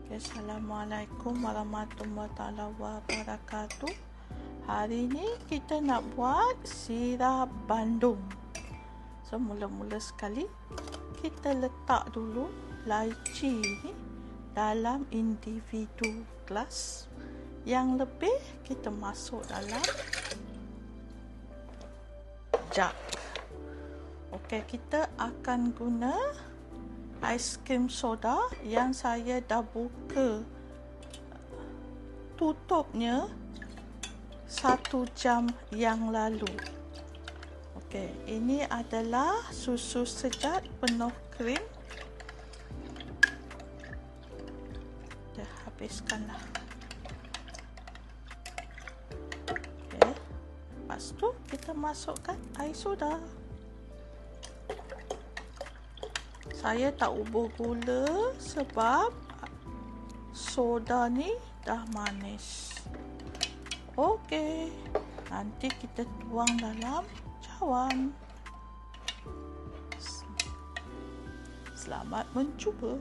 Assalamualaikum warahmatullahi wabarakatuh. Hari ni kita nak buat sirap bandung. So mula-mula sekali kita letak dulu laici ni dalam individu gelas. Yang lebih kita masuk dalam jug. Okey, kita akan guna aiskrim soda yang saya dah buka tutupnya 1 jam yang lalu. Okey, ini adalah susu sejat penuh krim. Dah habiskanlah. Okey, lepas tu kita masukkan air soda. Saya tak ubur gula sebab soda ni dah manis. Okey, nanti kita tuang dalam cawan. Selamat mencuba.